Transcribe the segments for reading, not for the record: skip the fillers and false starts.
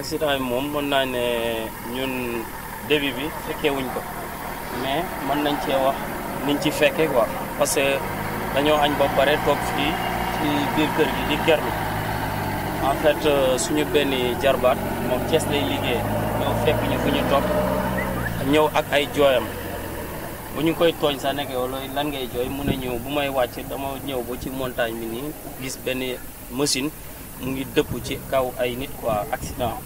accident bi moom mën naa ne ñun début bi fekkee wuñ ko mais mën nañ cee wax niñ ci fekkee quoi parce que dañoo añ ba pare toog fii ci biir kër gi di gerlu en fait suñu benn jarbaat moom Thiès lay liggéey ñëw fekk ñu fu ñu toog ñëw ak ay jooyam bu ñu koy tooñ sax nekk yow looy lan ngay jooy mun a ñëw bu may wàcc dama ñëw ba ci montagne bi nii gis benn machine mu ngi dëpp ci kaw ay nit quoi accident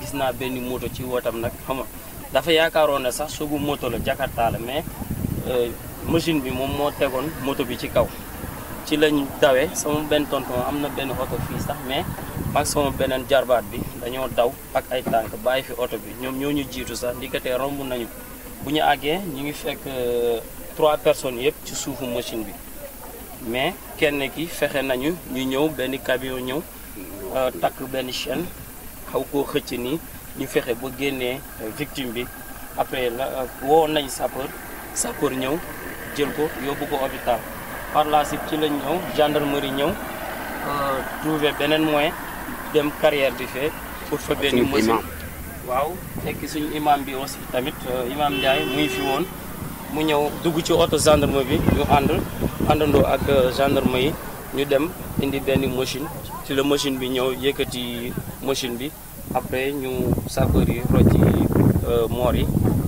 gis naa benn moto ci wotam nag xam nga dafa yaakaaroon ne sax sugu moto la Jakarta la mais machine bi moom moo tegoon moto bi ci kaw ci lañ dawee sama benn tonton am na benn oto fii sax mais maag sama beneen jarbaat bi dañoo daw ak ay tànk bàyyi fi oto bi ñoom ñoo ñu jiitu sax ndikatee romb nañu bu ñu àggee ñu ngi fekk 3 personnes yëpp ci suufu machine bi mais kenn ki fexe nañu ñu ñëw benn camion ñëw takk benn chaîne xaw koo xëcc nii ñu fexe ba génnee victime bi après la woo nañ sapeur ñëw jël ko yóbbu ko hôpital par la suite ci lañ ñëw gendarmerie ñëw trouver beneen moyen dem carrière bi fee pour fa benn machine waaw fekk suñu imam bi aussi tamit imam Ndiaye muy fi woon mu ñëw dugg ci oto gendarme bi ñu àndandoo ak gendarme yi ñu dem indi benn machine ci la machine bi ñëw yëkkati machine bi après ñu sapeur yi rocci moor yi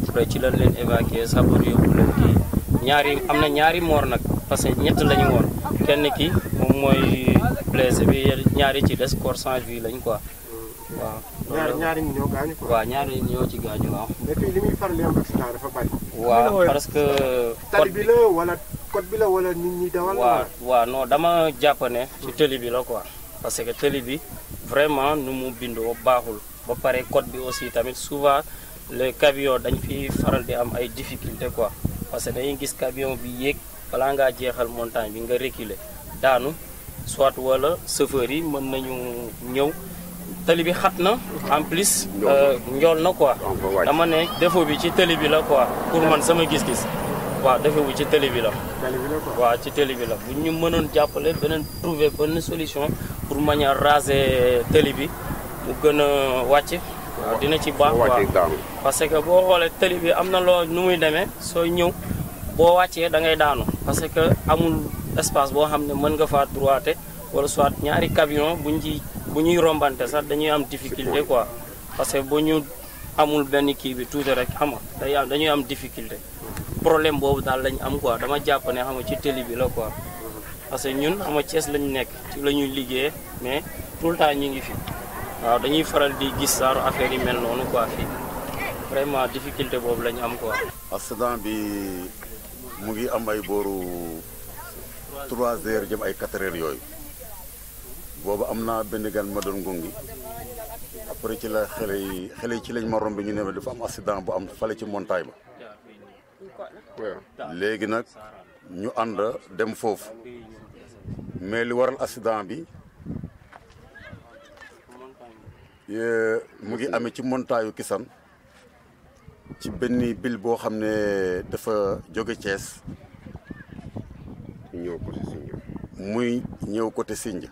après ci lañ leen évacuer sapeur yóbbu leen kii am na ñaari moor nag parce que ñett lañu woon kenn ki moom mooy blessé bi ñaari ci des corps sans vie lañ quoi waaw. ñaari ñoo gaañu quoi. waaw ñaari ñoo ci gaañu waaw. mais fii li muy faral di am accident dafa bari. waaw parce que. tali bi la wala code bi la wala nit ñi dawal. waaw non dama jàpp ne ci tëli bi la quoi parce que tëli bi vraiment nu mu bindoo baaxul ba pare code bi aussi tamit souvent les camions dañ fi faral di am ay difficultés quoi parce que dañuy gis camion bi yéeg balaa ngaa jeexal montagne bi nga reculer daanu soit wala chauffeur yi mën nañu ñëw. tëli bi xat na en plus njool na quoi dama ne défaut bi ci tëli bi la quoi pour man sama gis-gis waaw défaut bi ci tëli bi la waaw ci tëli bi la bu ñu mënoon jàppale beneen trouver benn solution pour mën a raser tëli bi mu gën a wàcc waaw dina ci baax quoi parce que boo xoolee tëli bi am na loo nu muy demee sooy ñëw boo wàccee da ngay daanu parce que amul espace boo xam ne mën nga faa droite wala soit ñaari camion bu ñuy rombante sax dañuy am difficulté quoi parce que bu ñu amul benn kii bi tuuti rek xam nga dañuy am difficulté problème boobu daal lañ am quoi dama jàpp ne xam nga ci télé bi la quoi parce que ñun xam nga Thiès lañ nekk ci la ñuy liggéey mais tout le temps ñu ngi fi waaw dañuy faral di gis saaru affaire yi mel noonu quoi fii vraiment difficulté boobu lañ am quoi. accident bi mu ngi am ay booru 3 heures jëm ay 4 heures yooyu. boobu am naa benn gan ma doon ngungi après ci la xale yi ci lañ ma romb ñu ne ma dafa am accident bu am fale ci montagne ba léegi nag ñu ànd dem foofu mais li waral accident bi mu ngi amee ci montagne yu Kisan ci benn bil boo xam ne dafa jóge Thiès muy ñëw côté Sindia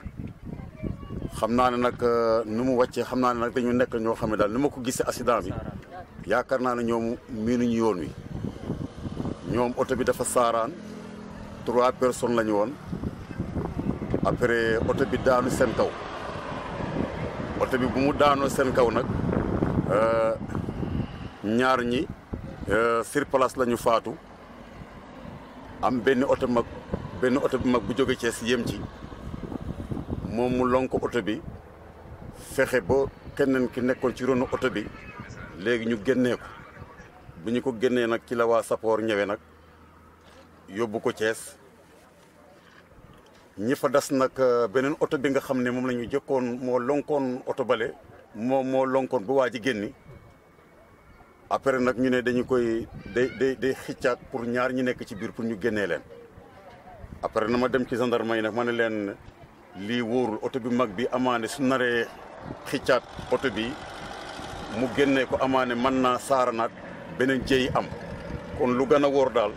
xam naa ne nag nu mu wàccee xam naa ne nag dañu nekk ñoo xam ne daal ni ma ko gisee accident bi yaakaar naa ne ñoom miinuñu yoon wi ñoom oto bi dafa saaraan 3 personnes la ñu woon après oto bi daanu seen kaw oto bi bu mu daanoo seen kaw nag ñaar ñi sur place la ñu faatu am benn oto bi mag bu jóge Thiès yem ci moom mu lonk oto bi fexe ba keneen ki nekkoon ci ronu oto bi léegi ñu génnee ko bu ñu ko génnee nag ci la waa sappoor ñëwee nag yóbbu ko Thiès ñi fa des nag beneen oto bi nga xam ne moom la ñu jëkkoon moo lonkoon oto bale moo lonkoon bu waa ji génni après nag ñu ne dañu koy day xiccaat pour ñaar ñi nekk ci biir pour ñu génnee leen après na ma dem ci gendarme yi nag ma ne leen lii wóorul oto bi mag bi amaane su naree xiccaat oto bi mu génnee ko amaane mën naa saaranaat beneen jéey am kon lu gën a wóor daal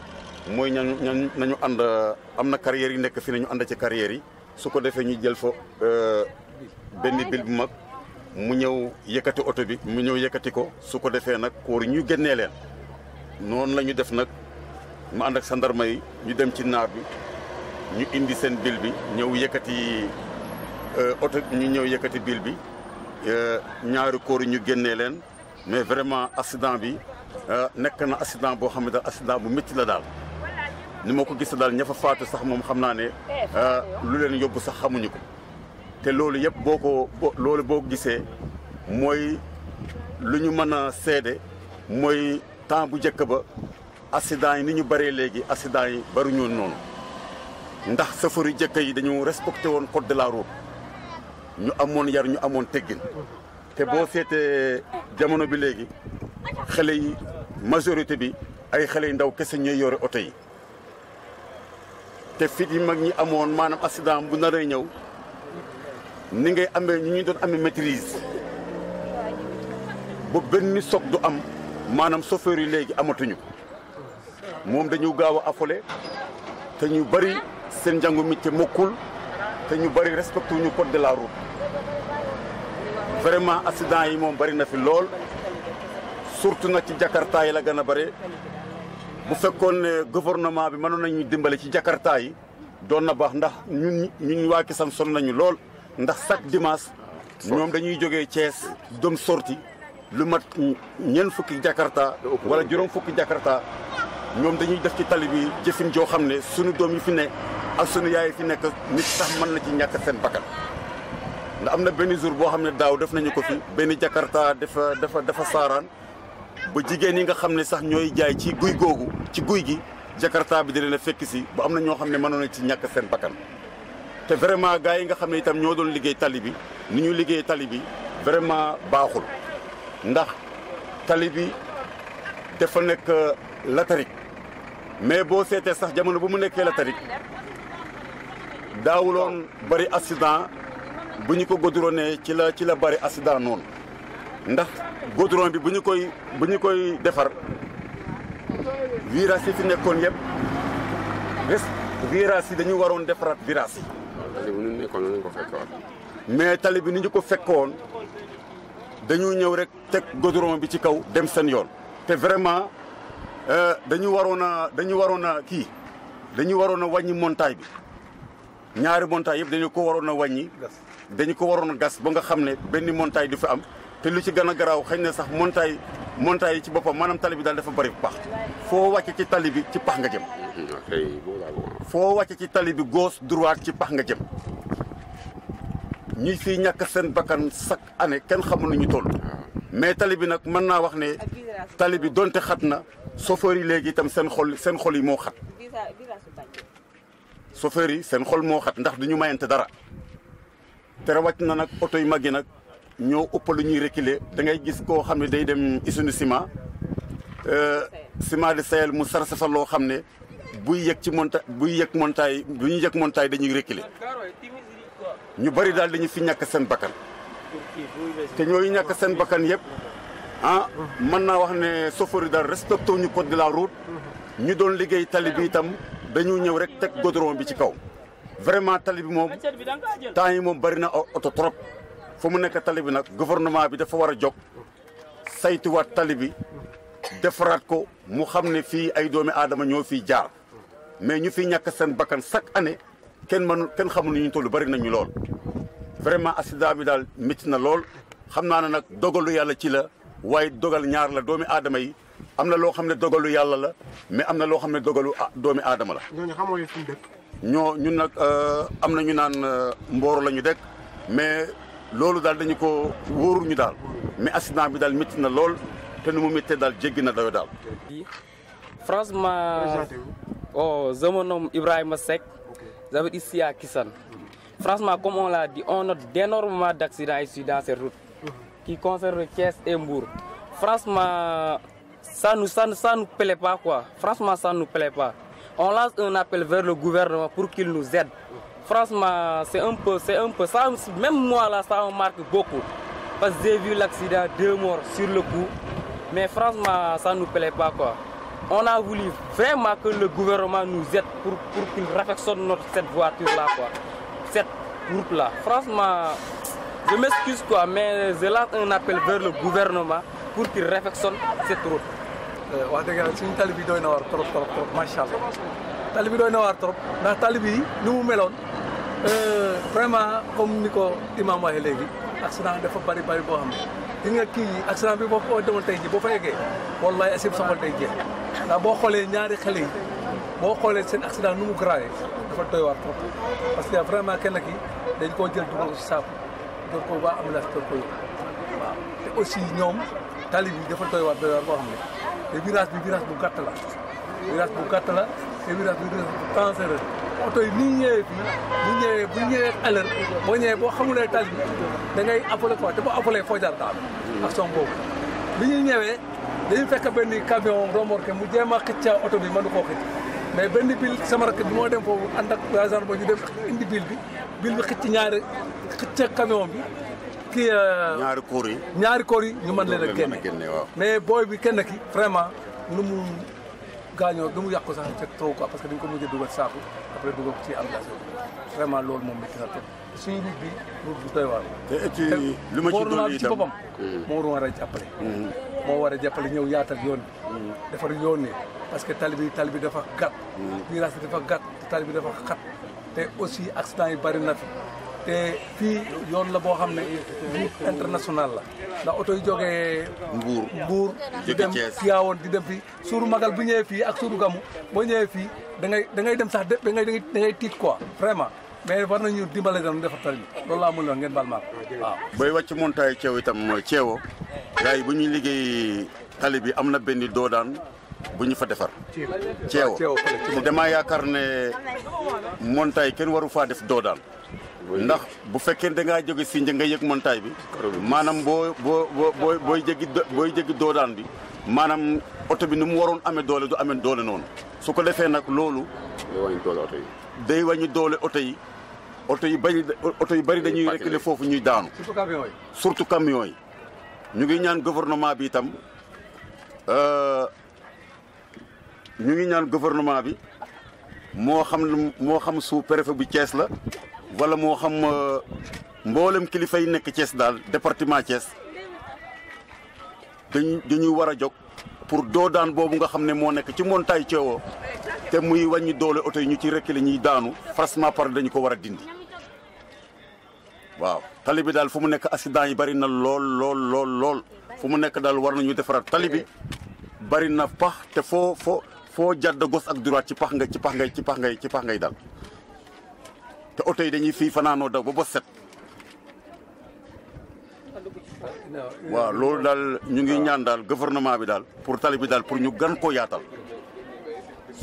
mooy nañu ànd am na carrière yi nekk fi nañu ànd ci carrière yi su ko defee ñu jël fa benn bil bu mag mu ñëw yëkkati oto bi mu ñëw yëkkati ko su ko defee nag koor ñu génnee leen noonu la ñu def nag mu ànd ak sandarma yi ñu dem ci naar bi ñu indi seen bil bi ñëw yëkkati oto ñu ñëw yëkkati bil bi ñaari koor ñu génnee leen mais vraiment accident bi nekk na accident boo xam ne daal accident bu métti la daal ni ma ko gis daal ña fa faatu sax moom xam naa ne lu leen yóbbu sax xamuñu ko te loolu yëpp loolu boo gisee mooy lu ñu mën a seede mooy temps bu njëkk ba accident yi ni ñu bëree léegi accident yi baruñu woon noonu ndax chauffeur yu njëkk yi dañu respecté woon code de la route ñu amoon yar ñu amoon teggin te boo seetee jamono bi léegi xale yi majorité bi ay xale yu ndaw kese ñooy yore oto yi te fit yi mag ñi amoon maanaam accident bu naree ñëw ni ngay amee ñu doon amee maîtrise ba benn soog du am maanaam chauffeur yi léegi amatuñu moom dañu gaaw a affolé te ñu bari seen njàngu métier mokkul te ñu bari respecté wuñu code de la route vraiment accident yi moom bari na fi lool surtout nag ci Jakarta yi la gën a bare bu fekkoon ne gouvernement bi mënoon nañu dimbale ci Jakarta yi doon na baax ndax ñun waa Kisane sonn nañu lool ndax chaque dimanche ñoom dañuy jógee Thiès doom sorti lu mat ñeent fukki Jakarta wala juróom fukki Jakarta ñoom dañuy def ci tali bi jëfin joo xam ne sunu doom yi fi ne ak sunu yaay yi fi nekk nit sax mën na ci ñàkk seen bakkan ndax am na benn jour boo xam ne daaw def nañu ko fi benn Jakarta dafa saaraan ba jigéen yi nga xam ne sax ñooy jaay ci guy googu ci guy gi Jakarta bi di leen a fekk si ba am na ñoo xam ne mënoon na ci ñàkk seen bakkan te vraiment gars yi nga xam ne itam ñoo doon liggéey tali bi ni ñu liggéey tali bi vraiment baaxul ndax tali bi dafa nekk latérique mais boo seetee sax jamono bu mu nekkee latérique daawuloon bari accident bu ñu ko goudronné ci la bari accident noonu ndax goudron bi bu ñu koy defar virage yi fi nekkoon yëpp virage yi dañu waroon defaraat virage yi. mais tali bi ni ñu ko fekkoon dañu ñëw rek teg goudron bi ci kaw dem seen yoon. te vraiment dañu waroon a wàññi montagne bi ñaari montagne yëpp dañu ko waroon a wàññi. dañu ko waroon a gas ba nga xam ne benn montagne du fi am te lu ci gën a garaaw xëy na sax montagne yi ci boppam maanaam tali bi daal dafa bëri pax foo wàcce ci tali bi ci pax nga jëm. foo wàcce ci tali bi gauche droite ci pax nga jëm ñuy fiy ñàkk seen bakkan chaque année kenn xamul nu ñu toll. mais tali bi nag mën naa wax ne tali bi donte xat na chauffeur yi léegi itam seen xol yi moo xat. chauffeur yi seen xol moo xat ndax duñu mayante dara. te wàcc na nag oto yu mag yi nag ñoo ëpp lu ñuy reculer da ngay gis koo xam ne day dem usine ciment ciment de Sahel mu sarse fa loo xam ne buy yëg montagne dañuy reculer ñu bari daal dañu fi ñàkk seen bakkan te ñooy ñàkk seen bakkan yëpp mën naa wax ne chauffeur yi daal respecté ñu code de la route ñu doon liggéey tali bi itam dañu ñëw rek teg goudron bi ci kaw. vraiment tali bi moom temps yi moom bari na oto trop fu mu nekk tali bi nag gouvernement bi dafa war a jóg saytuwaat tali bi defaraat ko mu xam ne fii ay doomi aadama ñoo fiy jaar mais ñu fiy ñàkk seen bakkan chaque année kenn xamul ni ñu toll bari nañu lool. vraiment accident bi daal métti na lool xam naa ne nag dogalu yàlla ci la waaye dogal ñaar la doomi aadama yi am na loo xam ne dogalu yàlla la mais am na loo xam ne dogalu doomi aadama la. ñooñu xamoo leen fi mu dëkk. ñun nag am na ñu naan Mboro la ñu dëkk mais loolu daal dañu ko wóoruñu daal mais accident bi daal métti na lool te nu mu méttee daal jéggi na dayo daal. Franchement, je me nomme Ibrahima Seck, j'habite ici à Kisane. Franchement, comme on l'a dit, on note d'énormément d'accidents ici dans ces routes qui concernent Thiès et Mbour. Franchement, ça nous plaît pas quoi. Franchement, ça nous plaît pas. On lance un appel vers le gouvernement pour qu'il nous aide. Franchement, c'est un peu ça. Même moi là, ça me marque beaucoup. Parce que j'ai vu l'accident, 2 morts sur le coup. Mais franchement, ça nous plaît pas quoi. On a voulu vraiment que le gouvernement nous aide pour qu'il réfectionne cette voiture là quoi. Cette route là. Franchement, je m'excuse quoi, mais je lance un appel vers le gouvernement pour qu'il réfectionne cette route. wax dëgg yàlla suñu tali bi doy na waar trop trop trop macha allah tali bi doy na waar trop ndax tali bi ni mu meloon vraiment comme ni ko imam waxee léegi accident dafa bari bari boo xam ne di nga kii yi accident bi boo ko demoon tey ji boo fa eggee wallahi asib sa xol day jeex ndax boo xoolee ñaari xale yi boo xoolee seen accident nu mu grave dafa doy waar trop parce que vraiment kenn ki dañ koo jël dugal ko si saaku door ko waa ambulance door ko yóbbu waaw te aussi ñoom tali bi dafa doy waar boo xam ne te virage bi virage bu gàtt la virage bu gàtt la te virage bu dangereux oto yi ni ñëwee fii bu ñëwee à l'heure boo ñëwee boo xamulee tali bi da ngay appelé quoi te boo appelé foo jaar daal action boobu bi ñuy ñëwee dañu fekk benn camion remorqué mu jéem a xëcc oto bi mënu koo xëcc mais benn bil sama rakk bi moo dem foofu ànd ak agent ba ñu dem indi bil bi xëcc xëcc camion bi kii ñaari koor yi ñu mën leen a génne mais booy bi kenn ki vraiment nu mu gaañoo du mu yàqu sax c'est trop quoi parce que dañ ko mujj a dugal saaku après dugal ko ci ambulance vraiment loolu moom métti na trop suñu route bi route bu doy waar te li ma ci dolli ci boppam moo war a jàppale moo war a jàppale ñëw yaatal yoon bi defar yoon ni parce que tali bi dafa gàtt virage bi dafa gàtt tali bi dafa xat te aussi accident yi bari na fi te fii yoon la boo xam ne route international la ndax oto yi jógee Mbuur di dem Tivaouane di dem fii suuru magal bu ñëwee fii ak suuru gamu boo ñëwee fii da ngay dem sax da ngay tiit quoi vraiment mais war nañu dimbale dam defar tali bi loolu laa mën wax ngeen baal ma waaw bay wàcc montaay Ceew itam Ceewo gars yi bu ñuy liggéey tali bi am na benn doodaan bu ñu fa defar Ceewo te damaa yaakaar ne montaay kenn waru faa def doodaan ndax bu fekkee da ngaa jóge Sinja nga yëg montaay bi maanaam booy jéggi doodaan bi maanaam oto bi ni mu waroon amee doole du amee doole noonu su ko defee nag loolu day wàññi doole oto yi oto yi bari dañuy reculer foofu ñuy daanu surtout camions yi ñu ngi ñaan gouvernement bi itam bi moo xam sous-préfet bu Thiès la wala moo xam mboolem kilifa yi nekk Thiès daal département Thiès dañuy war a jóg pour doodaan boobu nga xam ne moo nekk ci montagne Ceewo te muy wàññi doole oto yi ñu ci reculer ñuy daanu franchement par dañu ko war a dindi waaw tali bi daal fu mu nekk accident yi bari na lool fu mu nekk daal war nañu defaraat tali bi bari na pax te foo jàdd gauche ak droite ci pax ngay dal te oto yi dañuy fii fanaanoo daw ba set waaw loolu daal ñu ngi ñaan daal gouvernement bi daal pour tali bi daal pour ñu gën koo yaatal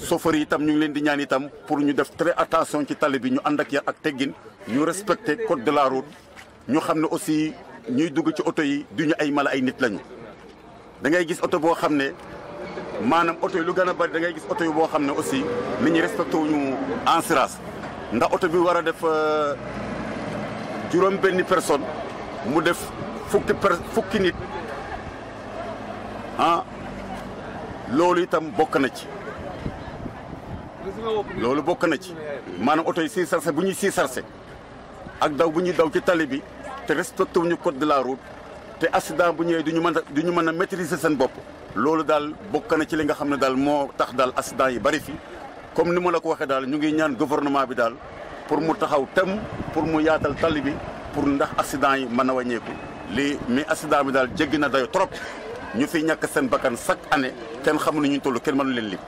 chauffeur yi itam ñu ngi leen di ñaan itam pour ñu def très attention ci tali bi ñu ànd ak yar ak teggin ñu respecter code de la route ñu xam ne aussi ñuy dugg ci oto yi duñu ay mala ay nit lañu da ngay gis oto boo xam ne maanaam oto yi lu gën a bari da ngay gis oto yi boo xam ne aussi nit ñi respecté wuñu assurance ndax oto bi war a def juróom benni personne mu def fukki nit loolu itam bokk na ci maanaam oto yi siisarse bu ñuy siisarse ak daw bu ñuy daw ci tali bi te respecté wuñu code de la route te accident bu ñëwee duñu mën a maîtriser seen bopp loolu daal bokk na ci li nga xam ne daal moo tax daal accident yi bari fi comme ni ma la ko waxee daal ñu ngi ñaan gouvernement bi daal pour mu taxaw tem pour mu yaatal tali bi pour ndax accident yi mën a wàññeeku mais accident bi daal jéggi na dayo trop ñu fiy ñàkk seen bakkan chaque année kenn xamu ne ñu toll kenn mënu leen lim